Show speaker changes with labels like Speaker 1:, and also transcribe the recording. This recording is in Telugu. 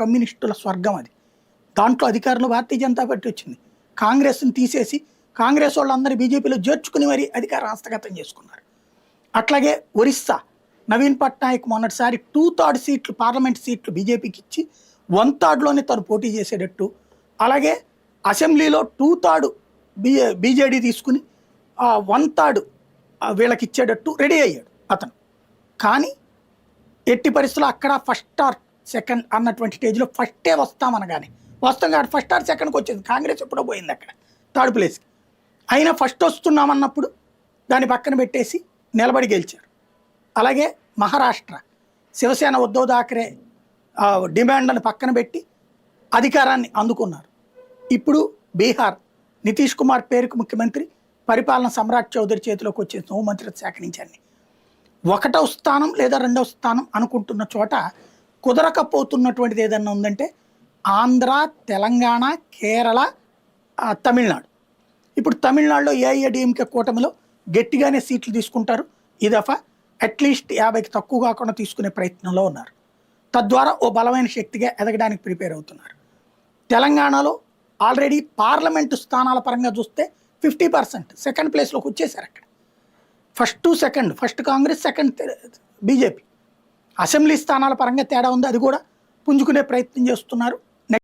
Speaker 1: కమ్యూనిస్టుల స్వర్గం అది. దాంట్లో అధికారంలో భారతీయ జనతా పార్టీ వచ్చింది. కాంగ్రెస్ని తీసేసి కాంగ్రెస్ వాళ్ళందరూ బీజేపీలో చేర్చుకుని మరీ అధికారం హస్తగతం చేసుకున్నారు. అట్లాగే ఒరిస్సా నవీన్ పట్నాయక్ మొన్నటిసారి 2/3 సీట్లు పార్లమెంట్ సీట్లు బీజేపీకి ఇచ్చి 1/3లోనే తను పోటీ చేసేటట్టు, అలాగే అసెంబ్లీలో 2/3 బీజేడీ తీసుకుని 1/3 వీళ్ళకి ఇచ్చేటట్టు రెడీ అయ్యాడు అతను. కానీ ఎట్టి పరిస్థితుల్లో అక్కడ ఫస్ట్ ఆర్ సెకండ్ అన్నటువంటి స్టేజ్లో ఫస్టే వస్తామనగానే వస్తాం కాబట్టి ఫస్ట్ ఆర్ సెకండ్కి వచ్చేది. కాంగ్రెస్ ఎప్పుడో పోయింది అక్కడ థర్డ్ ప్లేస్కి. అయినా ఫస్ట్ వస్తున్నామన్నప్పుడు దాన్ని పక్కన పెట్టేసి నిలబడి గెలిచారు. అలాగే మహారాష్ట్ర శివసేన ఉద్ధవ్ థాకరే డిమాండ్లను పక్కన పెట్టి అధికారాన్ని అందుకున్నారు. ఇప్పుడు బీహార్ నితీష్ కుమార్ పేరుకు ముఖ్యమంత్రి, పరిపాలన సమ్రాట్ చౌదరి చేతిలోకి వచ్చే హోంమంత్రిత్వ శాఖ నుంచి అన్ని 1వ స్థానం లేదా 2వ స్థానం అనుకుంటున్న చోట కుదరకపోతున్నటువంటిది ఏదన్నా ఉందంటే ఆంధ్ర, తెలంగాణ, కేరళ, తమిళనాడు. ఇప్పుడు తమిళనాడులో ఏఐఏడిఎంకే కూటమిలో గట్టిగానే సీట్లు తీసుకుంటారు. ఈ దఫా అట్లీస్ట్ 50కి తక్కువ కాకుండా తీసుకునే ప్రయత్నంలో ఉన్నారు. తద్వారా ఓ బలమైన శక్తిగా ఎదగడానికి ప్రిపేర్ అవుతున్నారు. తెలంగాణలో ఆల్రెడీ పార్లమెంటు స్థానాల పరంగా చూస్తే 50% సెకండ్ ప్లేస్లోకి వచ్చేసారు. అక్కడ first Congress, second BJP. Assembly స్థానాల పరంగా తేడా ఉంది, అది కూడా పుంజుకునే ప్రయత్నం చేస్తున్నారు.